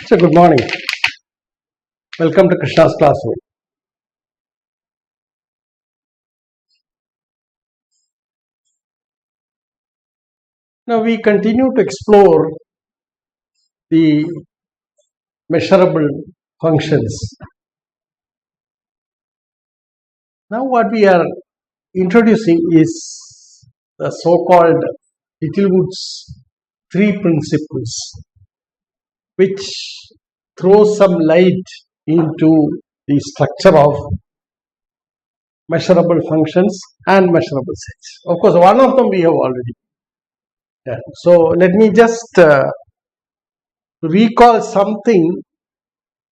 So good morning. Welcome to Krishna's classroom. Now we continue to explore the measurable functions. Now what we are introducing is the so-called Littlewood's three principles, which throw some light into the structure of measurable functions and measurable sets. Of course, one of them we have already done. So let me just recall something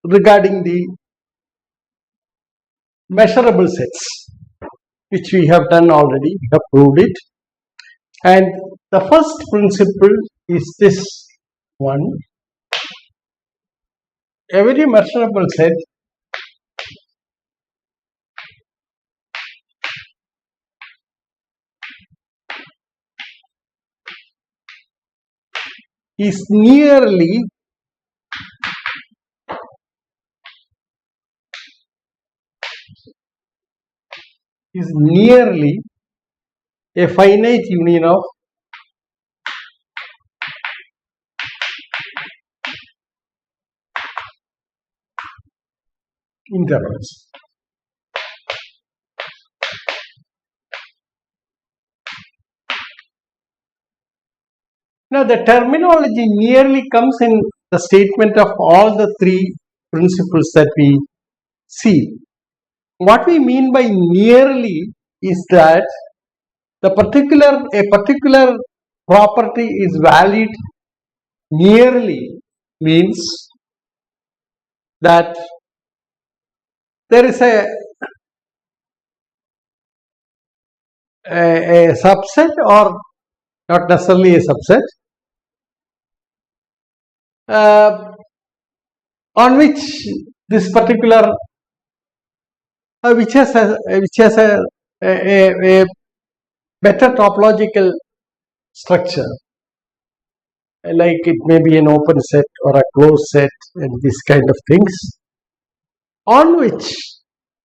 regarding the measurable sets, which we have done already. We have proved it. And the first principle is this one. Every measurable set is nearly a finite union of intervals. Now the terminology nearly comes in the statement of all the three principles that we see. What we mean by nearly is that a particular property is valid nearly means that there is a subset, or not necessarily a subset, on which this particular which has a better topological structure, like it may be an open set or a closed set and these kind of things, on which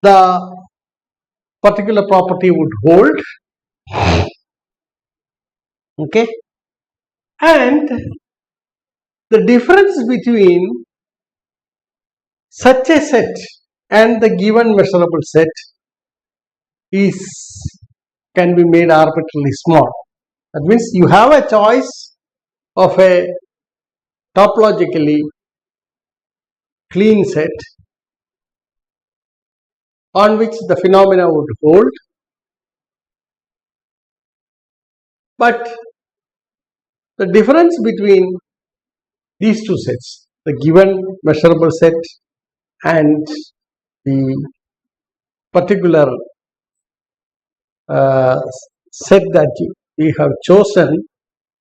the particular property would hold. Okay, and the difference between such a set and the given measurable set can be made arbitrarily small. That means you have a choice of a topologically clean set on which the phenomena would hold, but the difference between these two sets, the given measurable set and the particular set that we have chosen,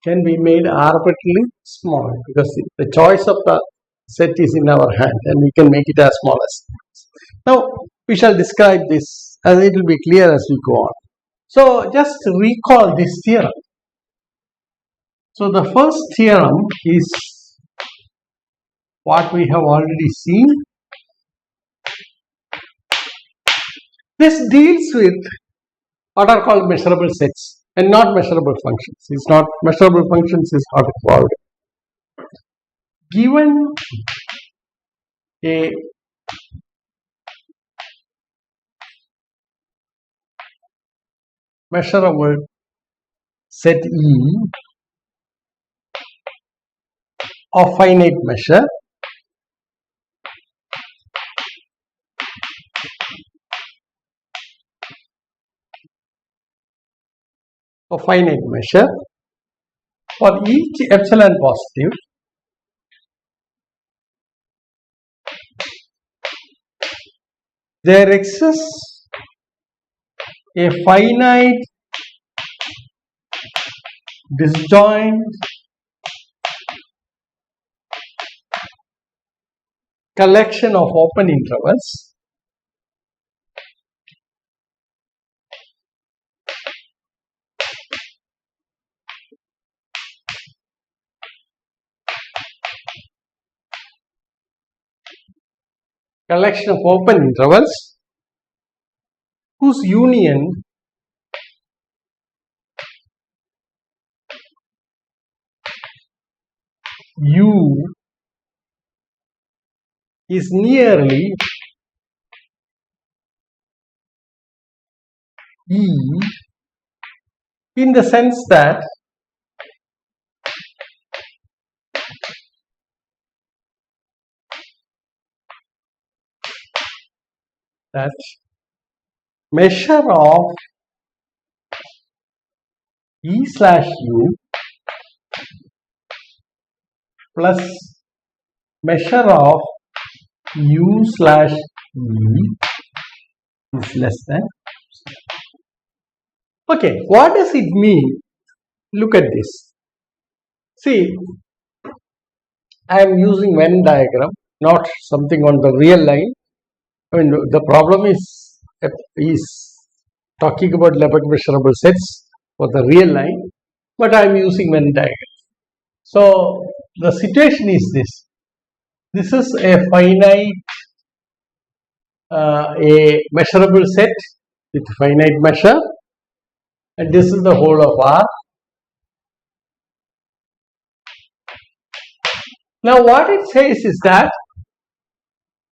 can be made arbitrarily small, because the choice of the set is in our hand and we can make it as small as. Now we shall describe this, as it will be clear as we go on. So just recall this theorem. So the first theorem is what we have already seen. This deals with what are called measurable sets and not measurable functions. It's not measurable functions is not involved. Given a measurable set E of finite measure, for each epsilon positive, there exists a finite disjoint collection of open intervals collection of open intervals whose union U is nearly E in the sense that measure of E slash U plus measure of U slash E is less than. Okay, what does it mean? Look at this. See, I am using Venn diagram, not something on the real line. I mean, the problem is talking about Lebesgue measurable sets for the real line, but I am using Venn diagram. So, the situation is this. This is a finite, a measurable set with finite measure, and this is the whole of R. Now, what it says is that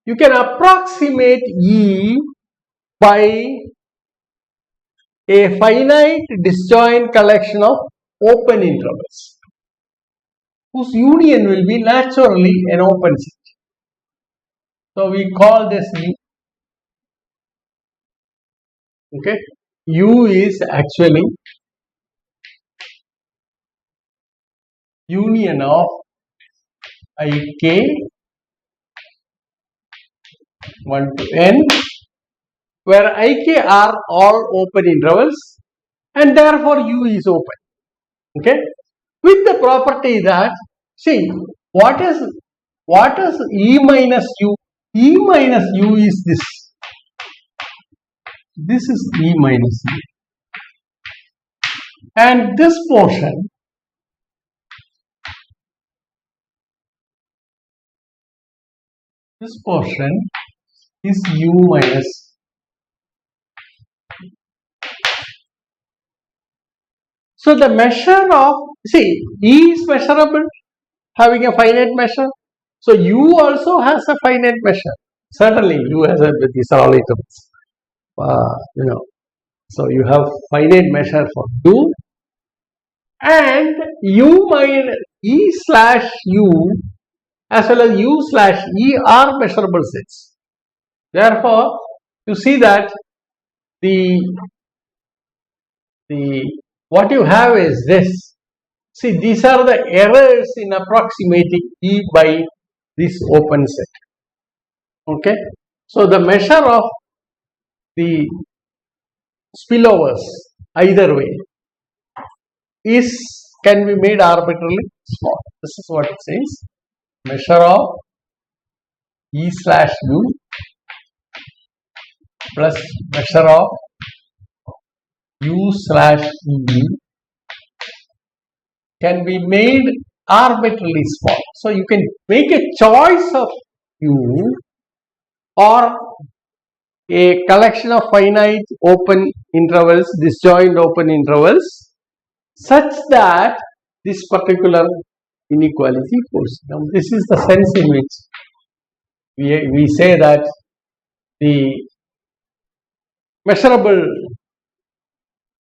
you can approximate E by a finite disjoint collection of open intervals whose union will be naturally an open set. So, we call this U. Okay, U is actually union of ik 1 to n, where ik are all open intervals and therefore U is open. Okay, with the property that, see, what is E minus U? E minus U is this. This is E minus U. And this portion is U minus. So the measure of, see, E is measurable, having a finite measure. So U also has a finite measure. Certainly U has these are all intervals. So you have finite measure for U, and U minus E slash U as well as U slash E are measurable sets. Therefore, you see that the what you have is this. See, these are the errors in approximating E by this open set. Okay, so the measure of the spillovers either way can be made arbitrarily small. This is what it says. Measure of E slash U plus measure of U slash E can be made arbitrarily small. So you can make a choice of U or a collection of finite open intervals, disjoint open intervals, such that this particular inequality holds. Now, this is the sense in which we say that the measurable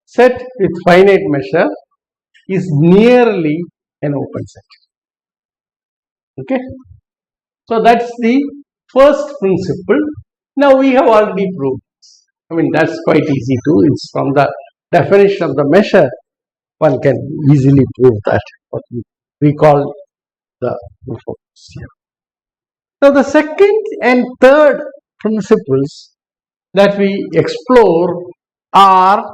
set with finite measure is nearly an open set. Okay, so that's the first principle. Now we have already proved this. I mean, that's quite easy too. It's from the definition of the measure, one can easily prove that, what we call the influence here. Now the second and third principles that we explore are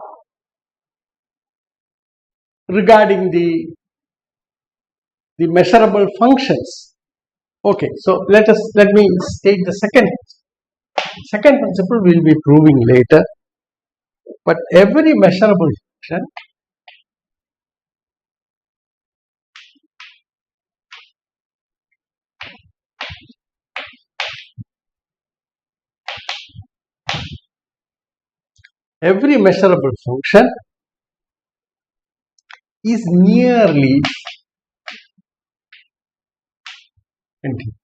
regarding the measurable functions. Okay, so let me state the second principle we will be proving later. But every measurable function every measurable function is nearly continuous.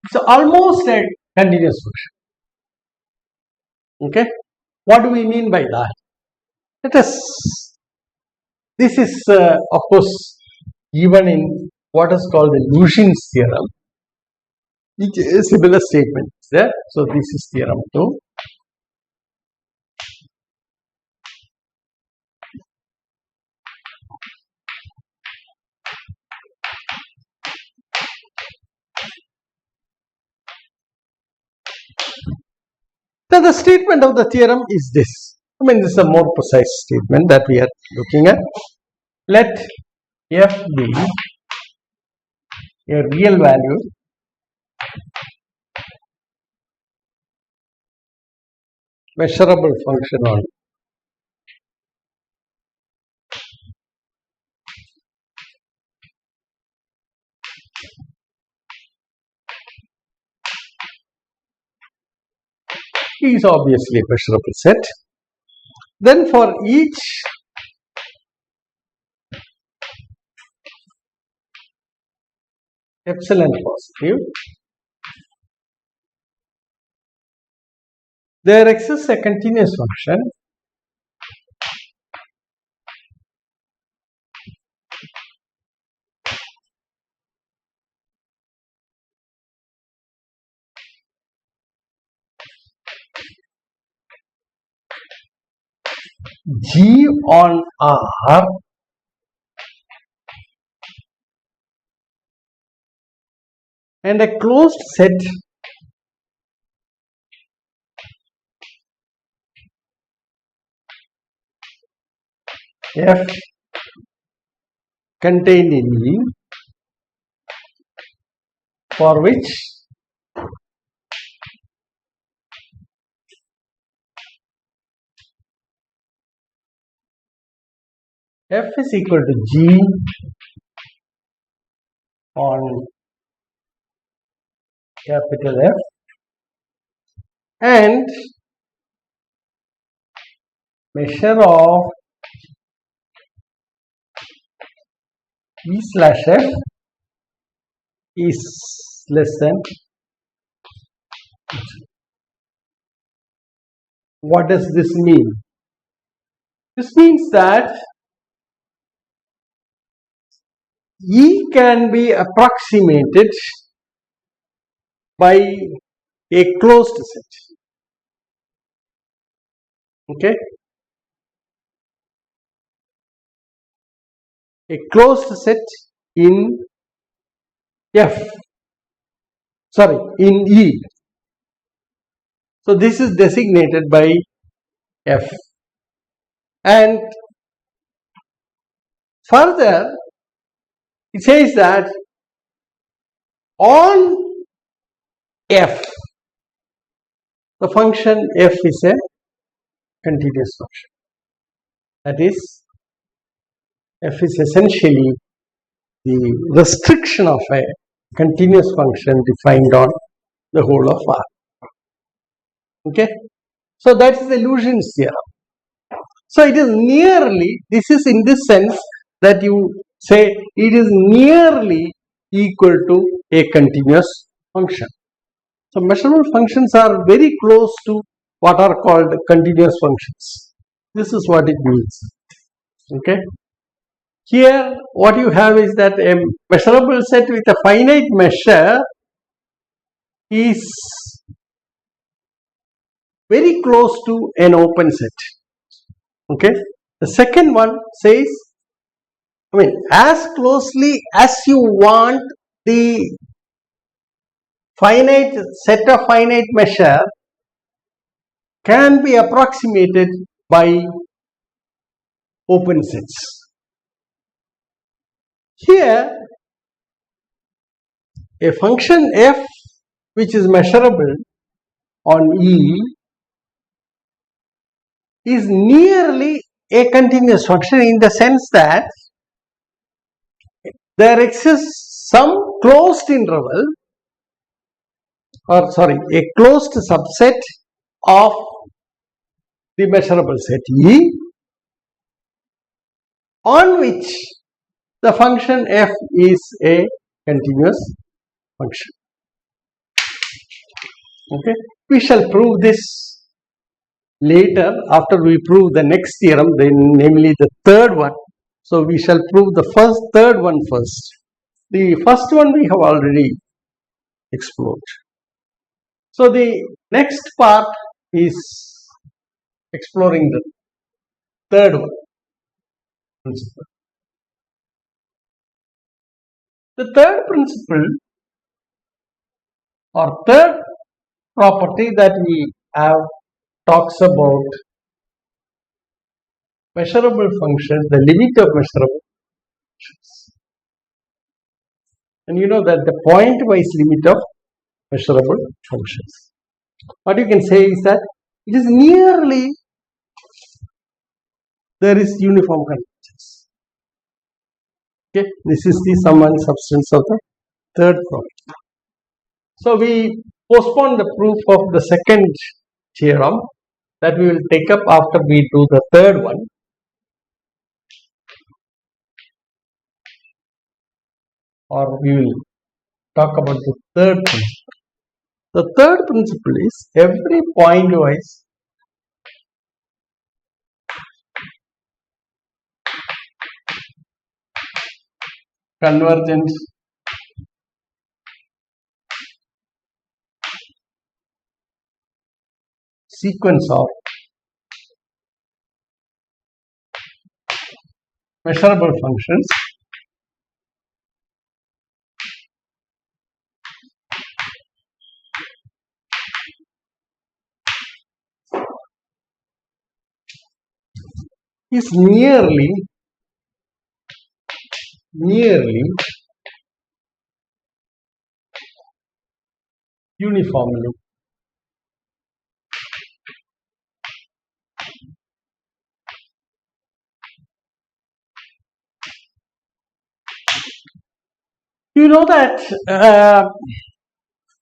It's almost a continuous function. Okay, what do we mean by that? This is of course given in what is called the Lucian's theorem. Each similar statement is there. So this is theorem 2. Now the statement of the theorem is this. This is a more precise statement that we are looking at. Let f be a real value measurable function on is obviously a measurable set. Then for each epsilon positive, there exists a continuous function G on R and a closed set F contained in E for which F is equal to G on capital F and measure of E slash F is less than. What does this mean? This means that E can be approximated by a closed set. Okay? A closed set in F. Sorry, in E. So this is designated by F. And further, it says that on F, the function F is a continuous function. That is, F is essentially the restriction of a continuous function defined on the whole of R. Okay? So that is the Lucian's theorem. So it is nearly, this is in this sense that you say it is nearly equal to a continuous function. So measurable functions are very close to what are called continuous functions. This is what it means. Okay. Here what you have is that a measurable set with a finite measure is very close to an open set. Okay. The second one says, as closely as you want the finite set of finite measure can be approximated by open sets. Here, a function f which is measurable on E is nearly a continuous function in the sense that there exists some closed interval a closed subset of the measurable set E, on which the function f is a continuous function. Okay, we shall prove this later after we prove the next theorem, namely the third one. So we shall prove the third one first. The first one we have already explored. So the next part is exploring the third one principle. The third principle or third property that we have talks about measurable functions, the limit of measurable functions. And you know that the point-wise limit of measurable functions. What you can say is that it is nearly there is uniform convergence. Okay, this is the sum and substance of the third property. So we postpone the proof of the second theorem that we will take up after we do the third one. Or we will talk about the third principle. The third principle is every point-wise convergent sequence of measurable functions is nearly uniformly you know that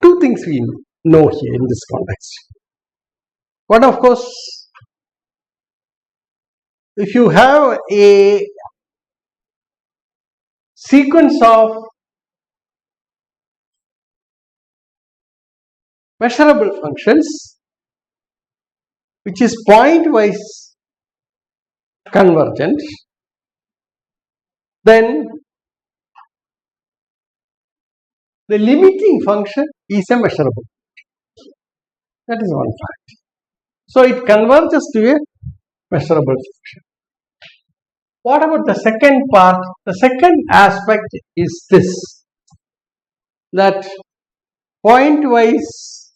two things we know here in this context. One, of course, if you have a sequence of measurable functions which is point-wise convergent, then the limiting function is a measurable. That is one fact. So it converges to a measurable function. What about the second part? The second aspect is this, that point-wise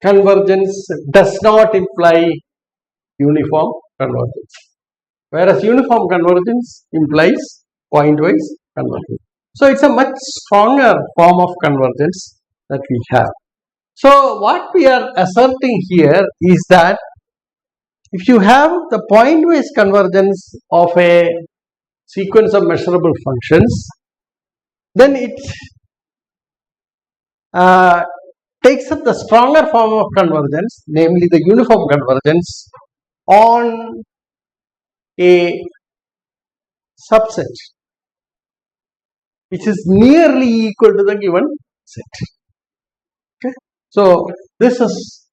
convergence does not imply uniform convergence, whereas uniform convergence implies point-wise convergence. So it's a much stronger form of convergence that we have. So what we are asserting here is that if you have the point-wise convergence of a sequence of measurable functions, then it takes up the stronger form of convergence, namely the uniform convergence on a subset which is nearly equal to the given set. Okay. So this is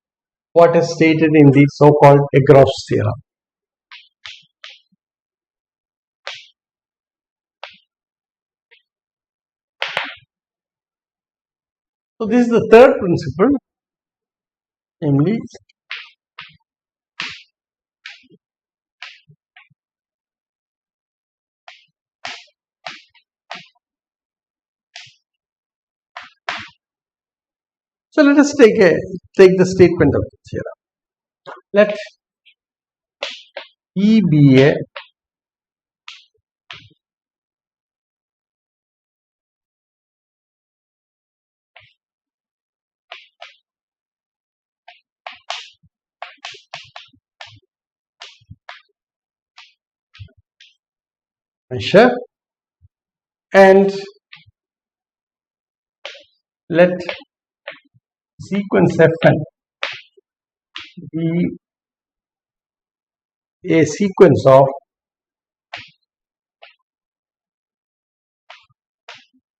what is stated in the so-called Egoroff's theorem. So this is the third principle, namely so let us take the statement of the theorem. Let E be a measure and let sequence Fn be a sequence of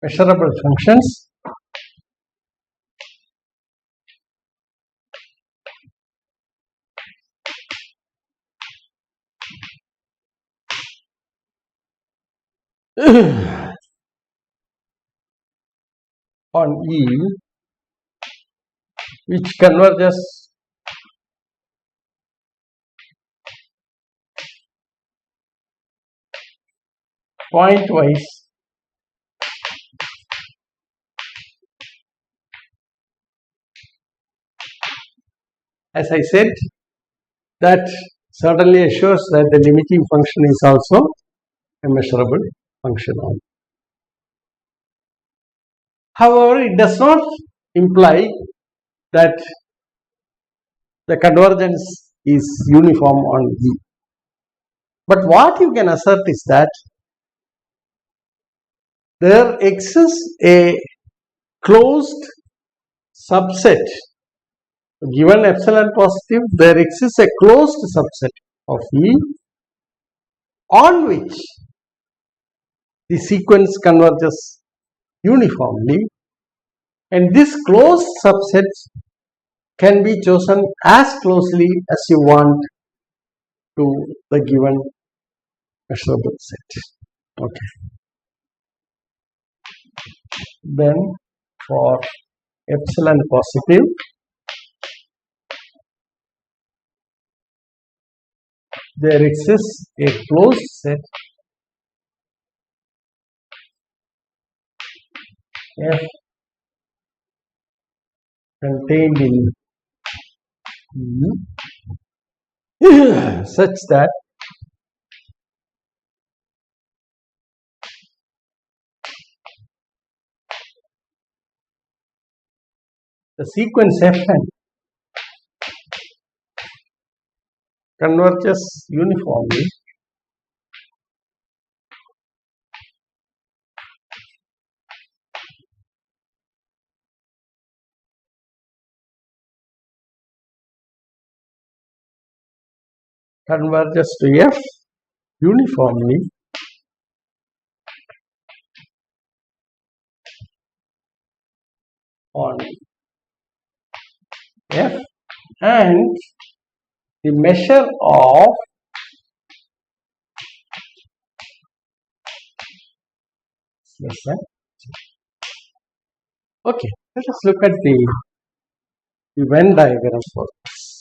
measurable functions on E which converges pointwise as I said, that certainly assures that the limiting function is also a measurable function on. However, it does not imply that the convergence is uniform on E. But what you can assert is that there exists a closed subset. Given epsilon positive, there exists a closed subset of E on which the sequence converges uniformly, and this closed subset can be chosen as closely as you want to the given measurable set. Okay. Then for epsilon positive, there exists a closed set F contained in E such that the sequence Fn converges uniformly to F uniformly on F, and the measure of okay, let us look at the Venn diagram for this.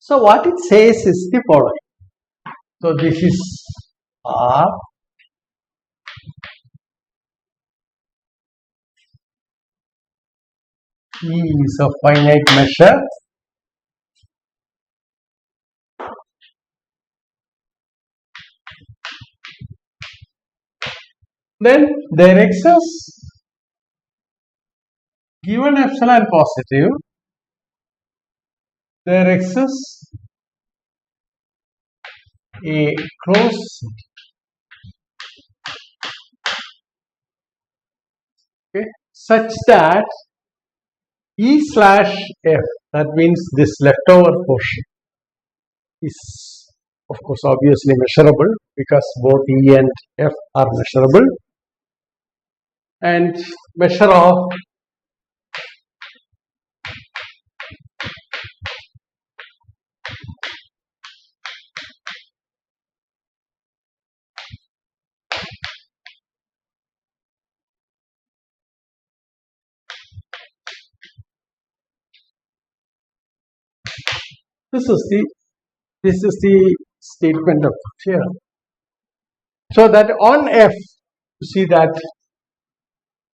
So what it says is the following. So this is R, E is a finite measure, then there exists, given epsilon positive, there exists a closed set, okay, such that E slash F, that means this leftover portion, is of course obviously measurable because both E and F are measurable, and measure of this is the statement of the theorem. So that on F, you see that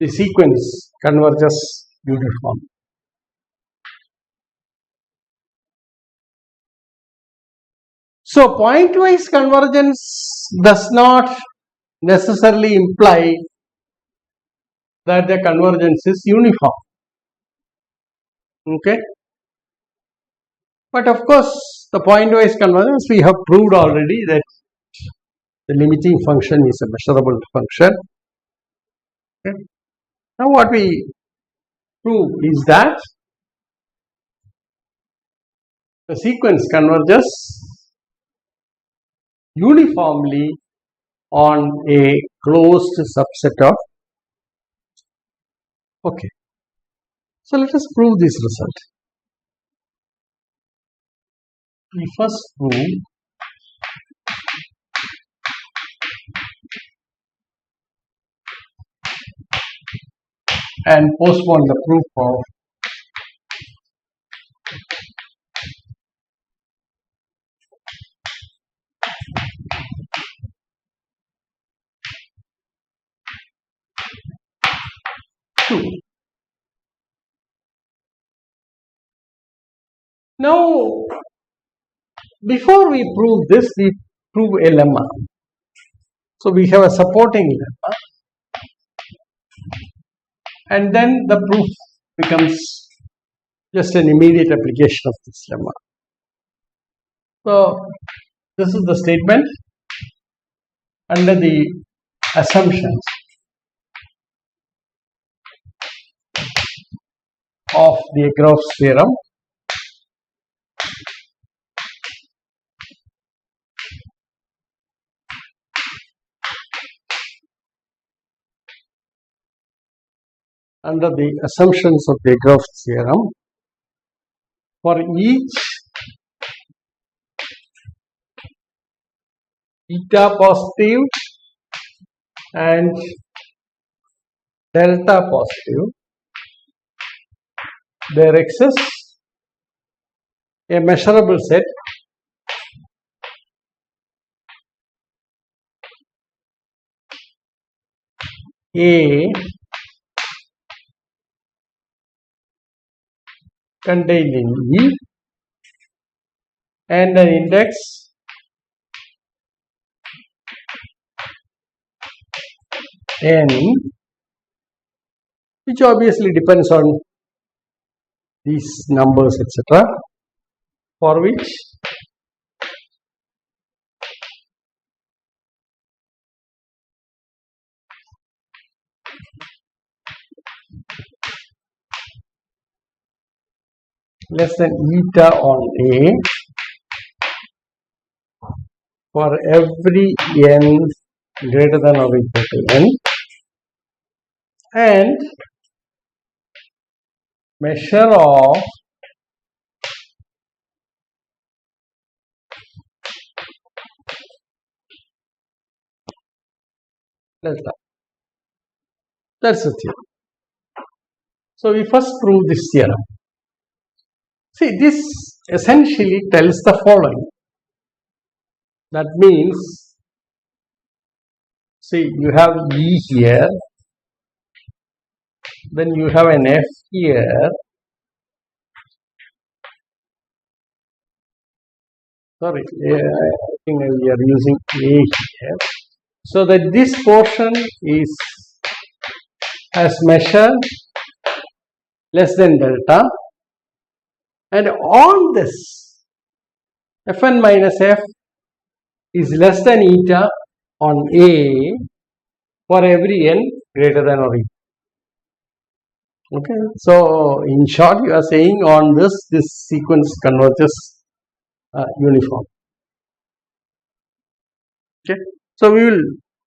the sequence converges uniformly. So pointwise convergence does not necessarily imply that the convergence is uniform. Okay. But of course, the pointwise convergence we have proved already that the limiting function is a measurable function. Okay. Now what we prove is that the sequence converges uniformly on a closed subset of. Okay. So let us prove this result. We first prove and postpone the proof of two. Now, before we prove this, we prove a lemma. So we have a supporting lemma, and then the proof becomes just an immediate application of this lemma. So this is the statement under the assumptions of the Egorov's theorem. Under the assumptions of the Egorov's theorem, for each eta positive and delta positive, there exists a measurable set A contained in E and an index N, which obviously depends on these numbers, etc., for which less than eta on A for every n greater than or equal to n, and measure of delta. That's the theorem. So we first prove this theorem. See, this essentially tells the following. That means, see, you have E here, then you have an F here, sorry, I think we are using A here, so that this portion is as measure less than delta, and on this Fn minus F is less than eta on A for every n greater than or equal. Okay, so in short, you are saying on this sequence converges uniform. Okay, so we will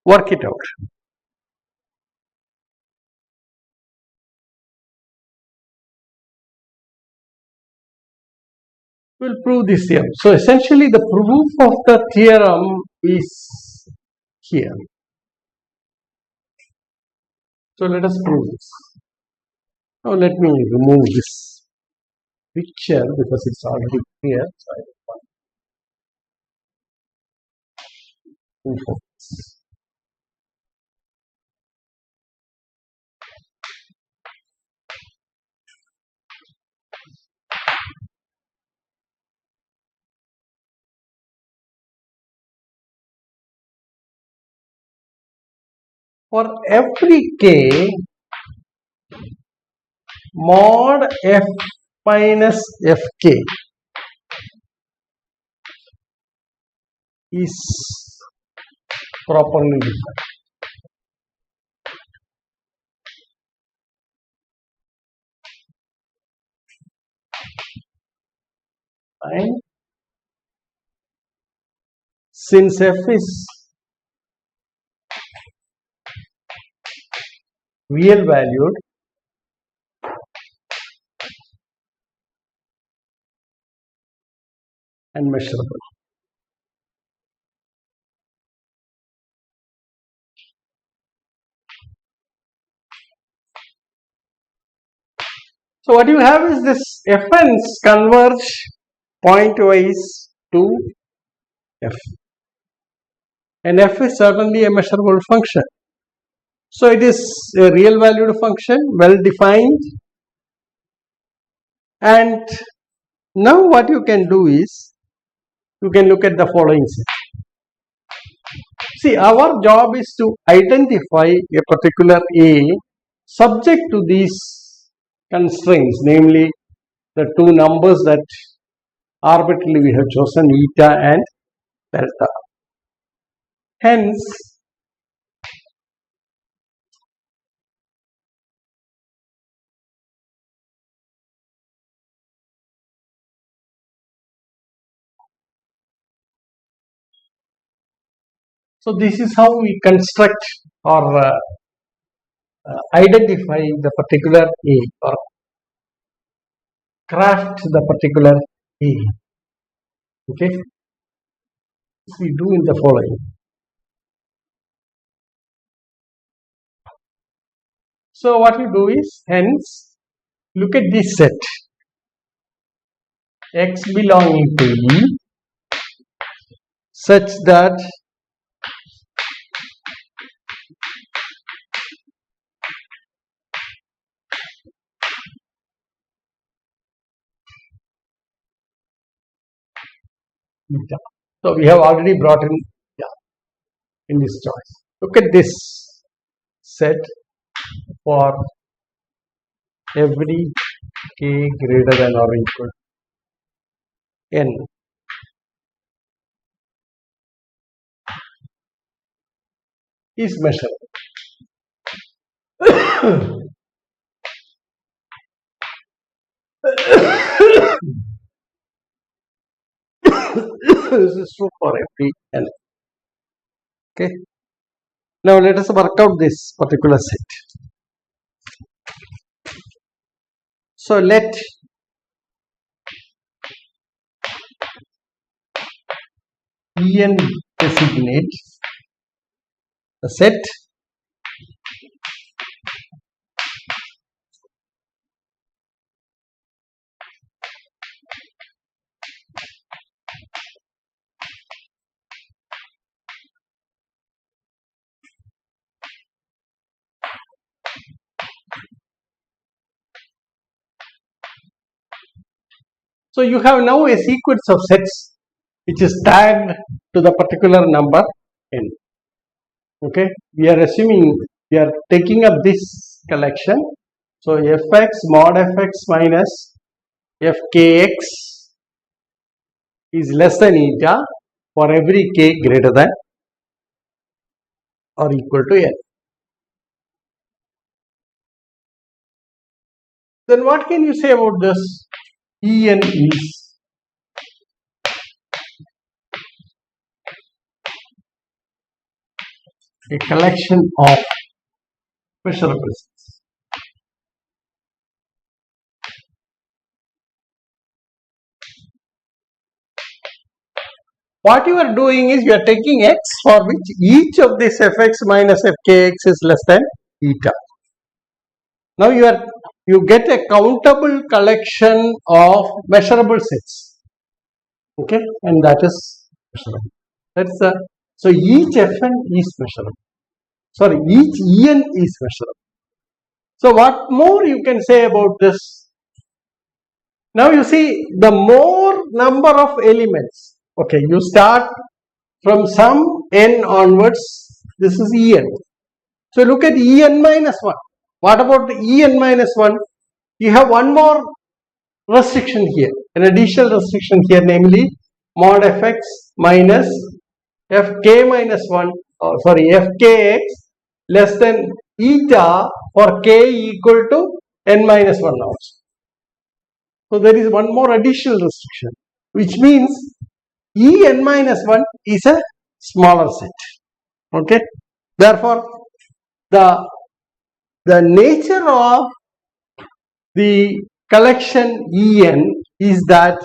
work it out. We will prove this theorem. So essentially, the proof of the theorem is here. So let us prove this. Now let me remove this picture because it's already clear. So I will proof of this. For every k, mod f minus fk is properly defined. And since f is real valued, and measurable. So what you have is this fn's converge pointwise to f, and f is certainly a measurable function. So it is a real valued function, well defined, and now what you can do is you can look at the following set. See, our job is to identify a particular A subject to these constraints, namely the two numbers that arbitrarily we have chosen, eta and delta. Hence, so this is how we construct or identify the particular A or craft the particular A. Okay, we do in the following. So what you do is, hence, look at this set x belonging to E such that eta. So we have already brought in in this choice. Look at this set for every k greater than or equal to n. Is measurable. This is true for every n. Okay. Now let us work out this particular set. So let En designate the set So you have now a sequence of sets which is tagged to the particular number n. Okay, we are assuming we are taking up this collection. So fx mod fx minus fkx is less than eta for every k greater than or equal to n. Then what can you say about this? En is a collection of measurable sets. What you are doing is you are taking x for which each of this fx minus fkx is less than eta. Now you get a countable collection of measurable sets. Okay, and that is measurable. That's the so each fn is measurable. Sorry, each en is measurable. So what more you can say about this? Now you see the more number of elements. Okay, you start from some n onwards. This is en. So look at En minus 1. What about En minus 1? You have one more restriction here, an additional restriction here, namely mod fx minus fk minus 1, fkx less than eta for k equal to n minus 1 also. So there is one more additional restriction, which means En minus 1 is a smaller set. Okay. Therefore, the nature of the collection En is that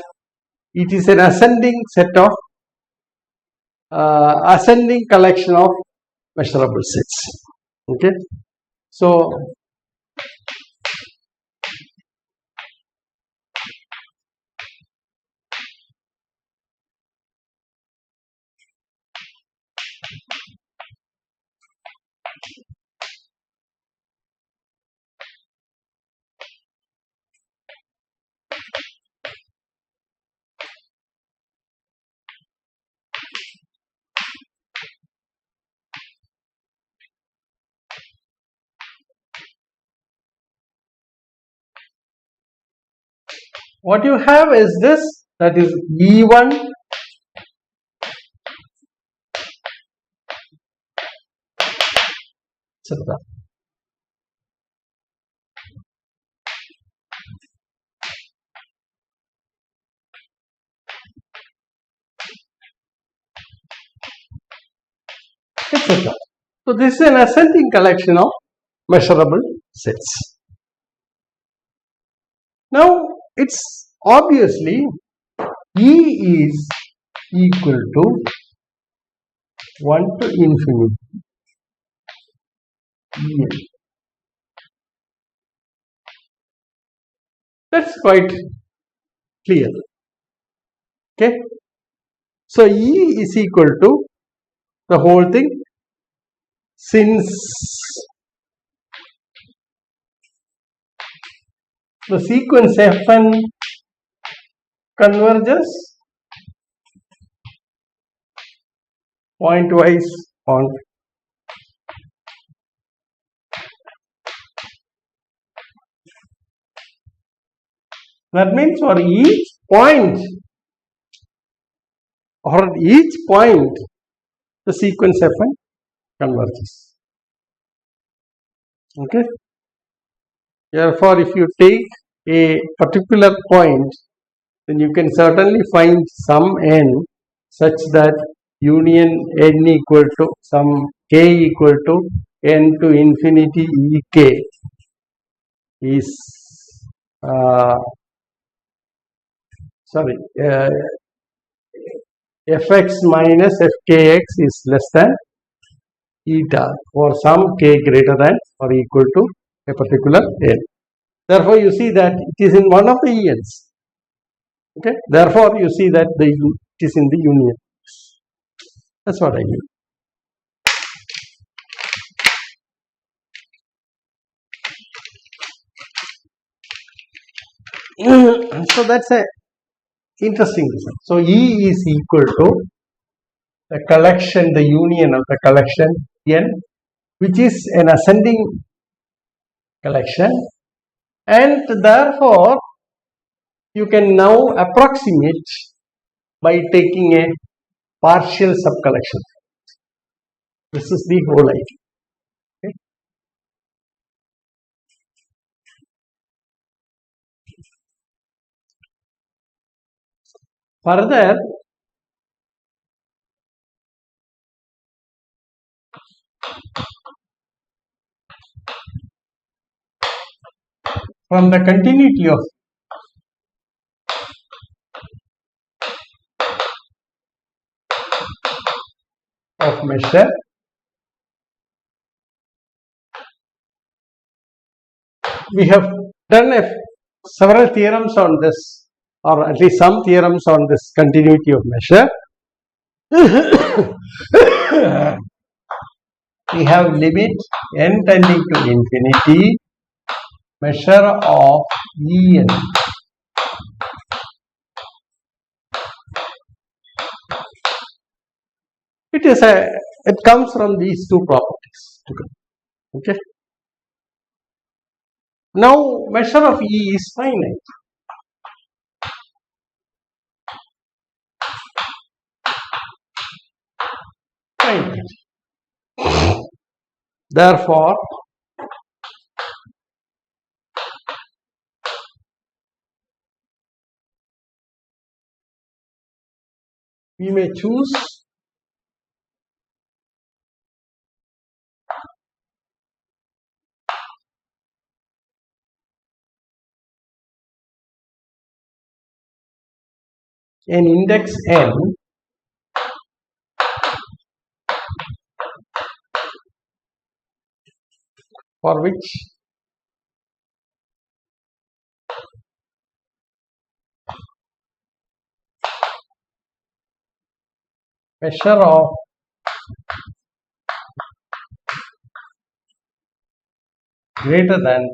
it is an ascending set of ascending collection of measurable sets. Okay. So what you have is this, that is E1 etc. etc. So this is an ascending collection of measurable sets. Now it's obviously E is equal to 1 to infinity En. That's quite clear. Okay. So E is equal to the whole thing, since the sequence Fn converges pointwise on that means for each point the sequence Fn converges. Okay. Therefore, if you take a particular point, then you can certainly find some n such that union n equal to some k equal to n to infinity ek is fx minus fkx is less than eta for some k greater than or equal to a particular n. Therefore, you see that it is in one of the Ens. Okay. Therefore, you see that it is in the union. That's what I mean. So that's a interesting result. So E is equal to the collection, the union of the collection N, which is an ascending collection, and therefore you can now approximate by taking a partial subcollection. This is the whole idea. Okay. Further, from the continuity of measure, we have done several theorems on this, or at least some theorems on this continuity of measure. We have limit n tending to infinity, measure of En. It comes from these two properties. Okay. Now measure of E is finite. Therefore, we may choose an index n for which measure of greater than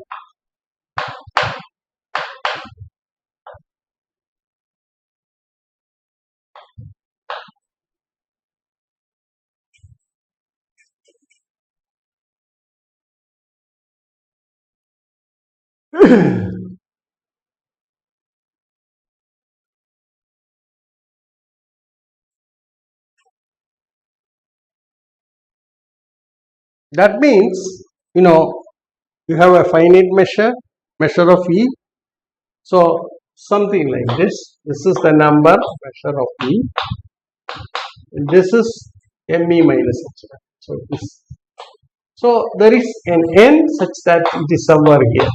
that means, you have a finite measure of E. So something like this. This is the number measure of E. And this is ME minus epsilon. So there is an n such that it is somewhere here.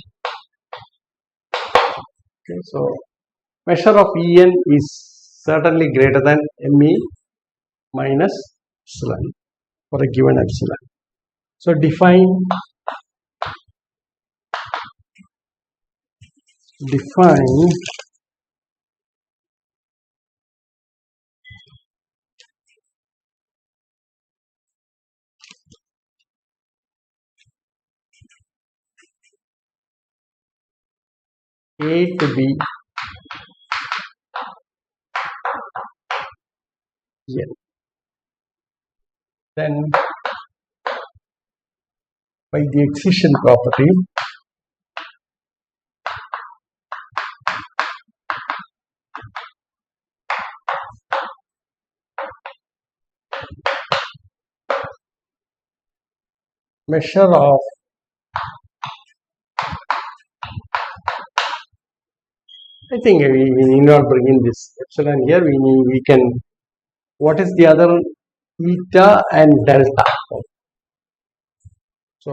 Okay, so measure of En is certainly greater than Me minus epsilon for a given epsilon. So define A to be N. Then by the excision property, measure of I think we need not bring in this epsilon here. We can. What is the other? Eta and delta. So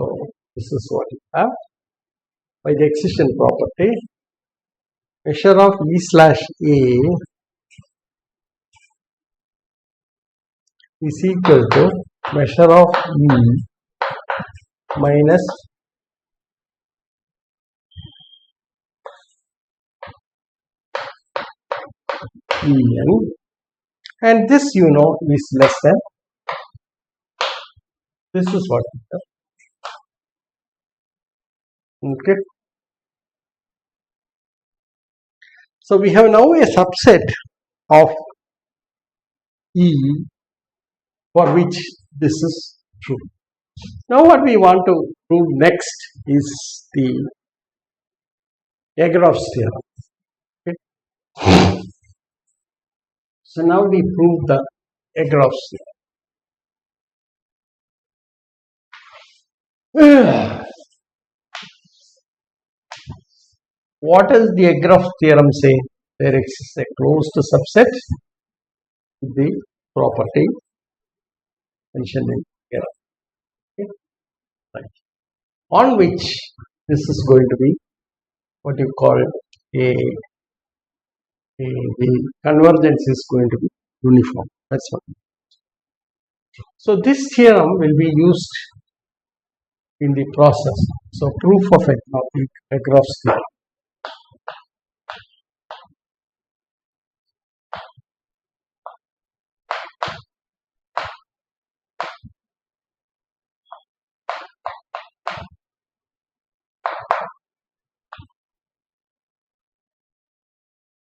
this is what we have by the excision property. Measure of E slash A is equal to measure of E minus En, and this is less than. This is what we have. Okay. So we have now a subset of E for which this is true. Now what we want to prove next is the Egoroff's theorem. Okay. So now we prove the Egoroff's theorem. What does the Egoroff theorem say? There exists a closed subset with the property mentioned in Egoroff. Okay. Right. On which this is going to be what you call the convergence is going to be uniform. That's what. So this theorem will be used in the process. So proof of Egoroff's theorem.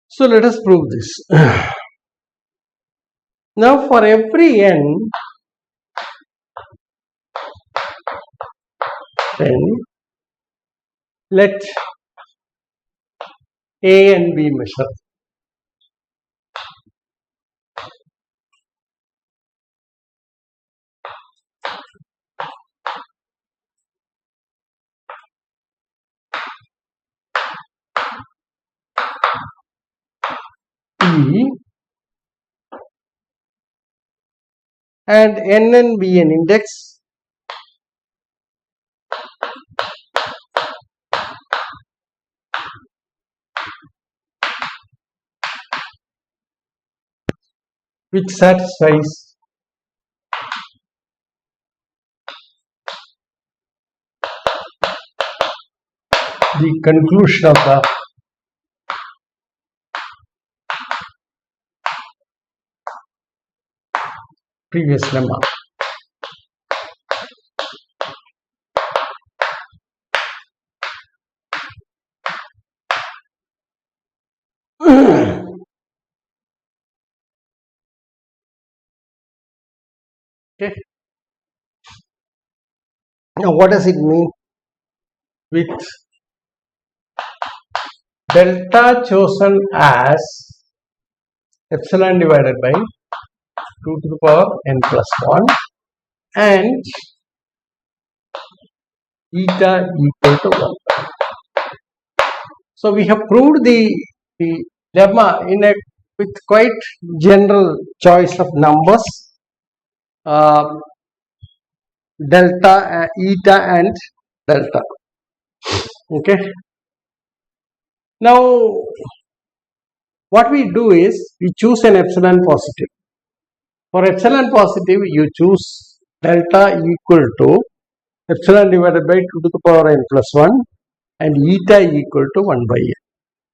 So let us prove this. Now for every n then let A and B measure. E and N and B an index which satisfies the conclusion of the previous lemma. Okay. Now, what does it mean with delta chosen as epsilon divided by 2 to the power n plus 1 and eta equal to 1. So, we have proved the lemma with quite general choice of numbers, delta, eta and delta. Okay. Now, what we do is we choose an epsilon positive. For epsilon positive, you choose delta equal to epsilon divided by 2 to the power n plus 1 and eta equal to 1 by n.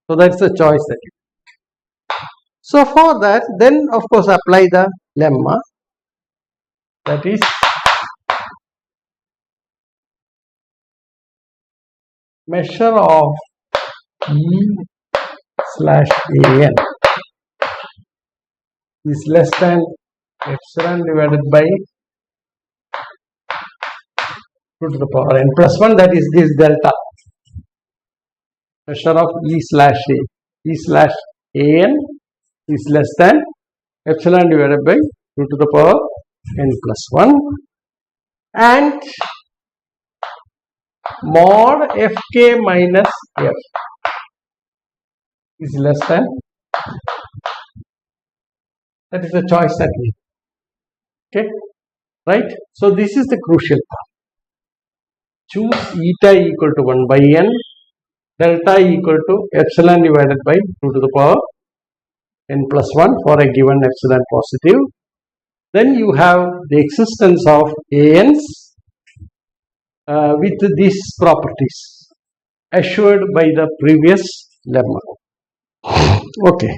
So, that is the choice that you take. So, for that, then of course apply the lemma, that is measure of E/an is less than epsilon divided by 2 to the power n plus 1, that is this delta. Measure of E/a. E/an is less than epsilon divided by 2 to the power n plus 1 and mod fk minus f is less than, that is the choice that we okay, right? So, this is the crucial part. Choose eta equal to 1 by n, delta equal to epsilon divided by 2 to the power n plus 1 for a given epsilon positive. Then you have the existence of ans with these properties assured by the previous lemma. Okay.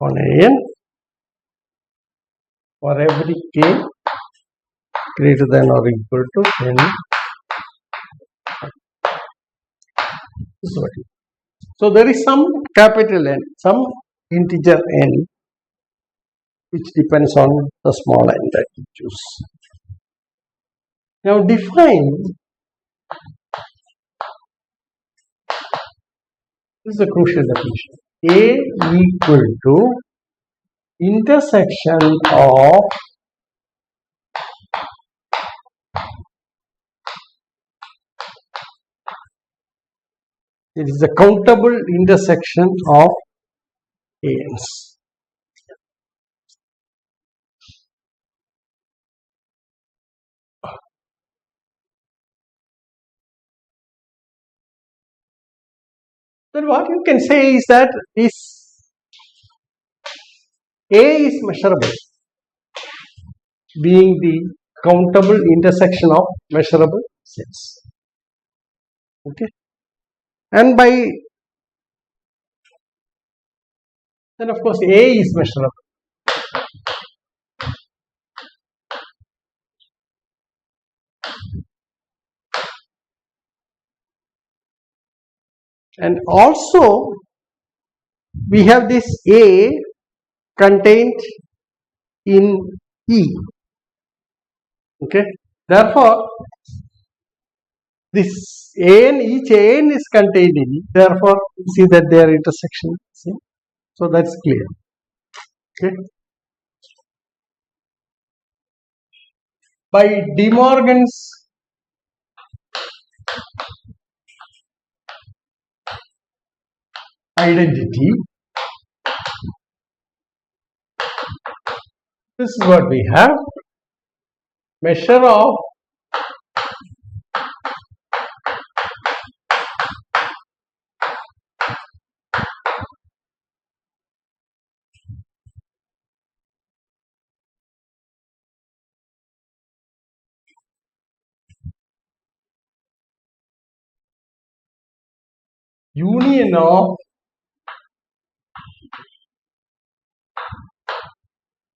On an, for every k greater than or equal to n, this is what it is. So, there is some capital N, some integer n which depends on the small n that you choose. Now, define, this is a crucial definition, A equal to intersection of it is the countable intersection of ans. Then what you can say is that this A is measurable, being the countable intersection of measurable sets. Okay. And by then of course A is measurable. And also we have this A contained in E. Okay. Therefore, this AN, each AN is contained in E. Therefore, see that they are intersection. See? So that's clear. Okay. By De Morgan's identity, this is what we have. Measure of union of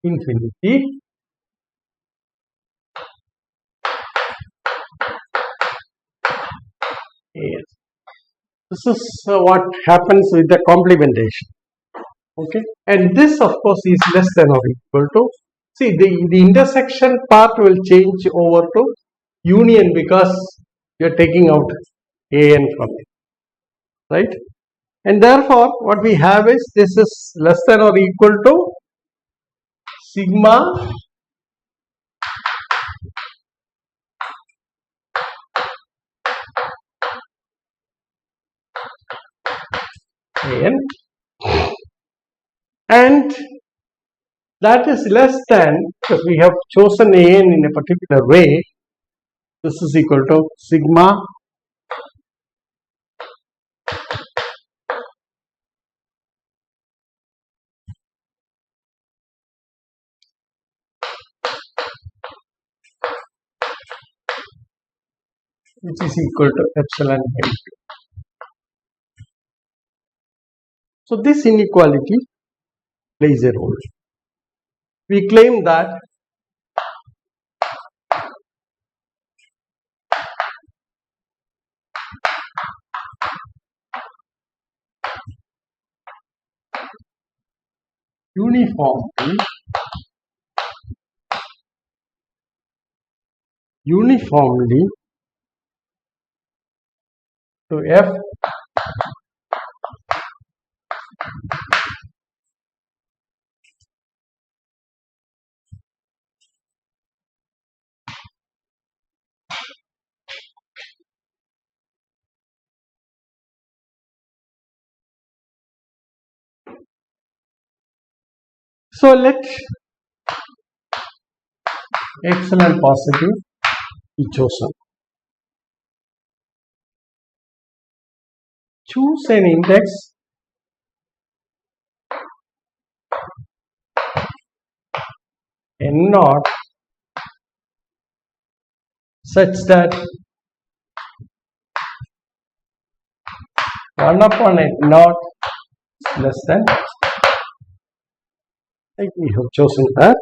infinity AN. This is what happens with the complementation. Okay, and this of course is less than or equal to, see, the intersection part will change over to union because you are taking out AN from it, right? And therefore what we have is this is less than or equal to sigma AN, and that is less than, because we have chosen AN in a particular way, this is equal to sigma which is equal to epsilon by 2. So this inequality plays a role. We claim that uniformly to F so let epsilon positive be chosen. Choose an index n naught such that 1 upon n naught is less than, like we have chosen that.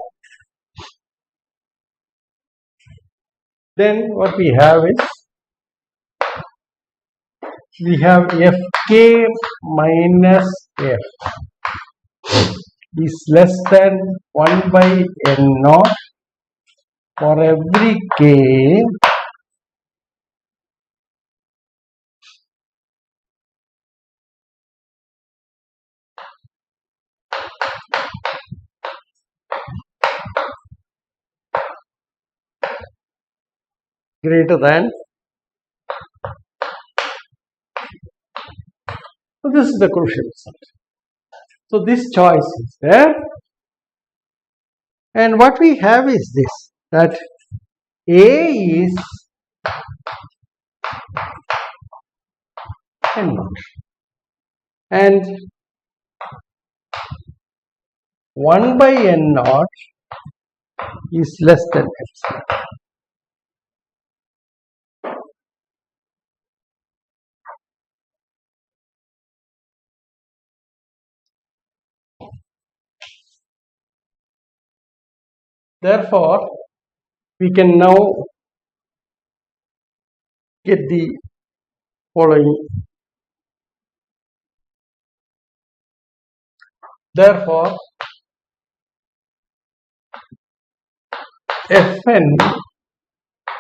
Then what we have is, we have Fk minus F is less than 1 by n naught for every k greater than. So this is the crucial result. So this choice is there, and what we have is this, that A is n naught and 1 by n naught is less than epsilon. Therefore, we can now get the following. Therefore, Fn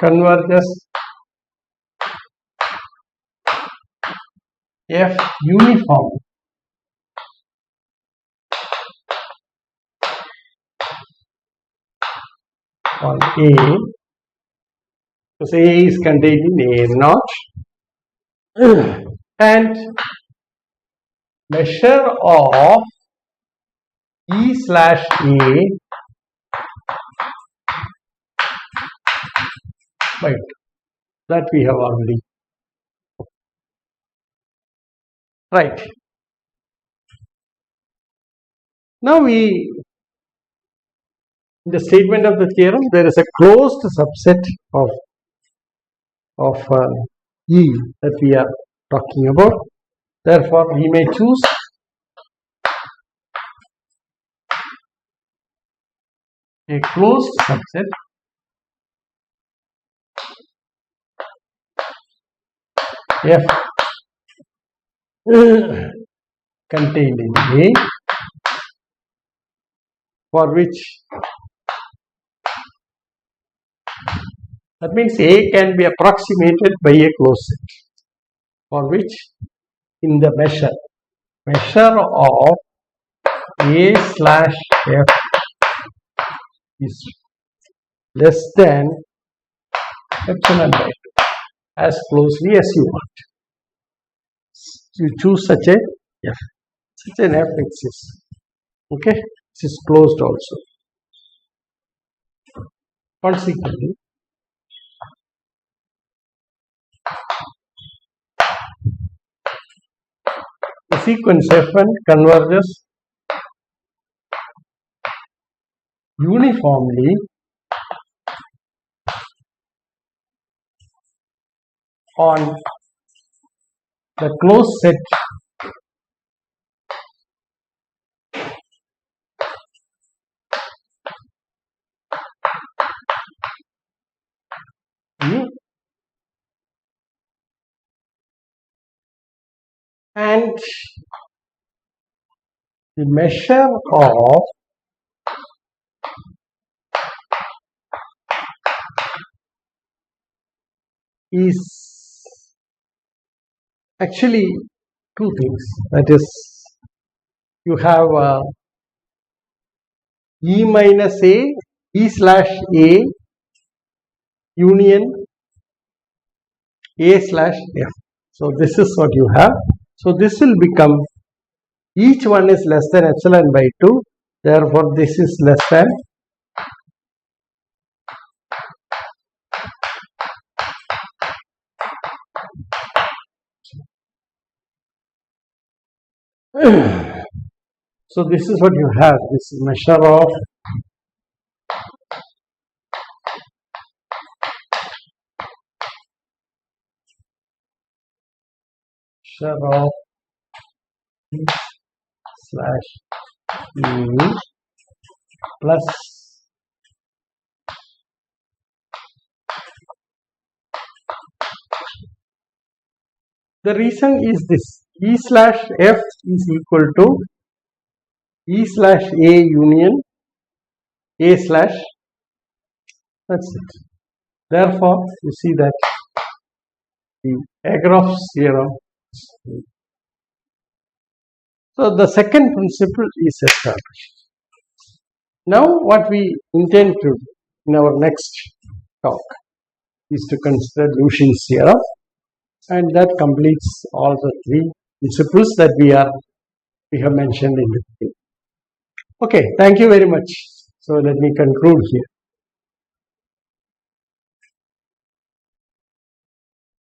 converges F uniform on A, because A is contained in A naught, and measure of E slash A by 2. That we have already. Right. Now in the statement of the theorem, there is a closed subset of E that we are talking about. Therefore, we may choose a closed subset F contained in A, for which, that means A can be approximated by a closed set, for which in the measure of A slash F is less than epsilon by 2, as closely as you want. You choose such a F. Such an F exists. Okay, this is closed also. Consequently, the sequence Fn converges uniformly on the closed set U, and the measure of is actually two things. That is, you have E minus A, E slash A union A slash F. So this is what you have. So this will become, each one is less than epsilon by 2. Therefore, this is less than so this is what you have. This is measure of E slash E plus the reason is this: E slash F is equal to E slash A union A slash, that's it. Therefore, you see that the Egoroff's theorem. So the second principle is established. Now what we intend to do in our next talk is to consider Lucian's theorem, and that completes all the three principles that we have mentioned in the thing. Okay, thank you very much. So let me conclude here.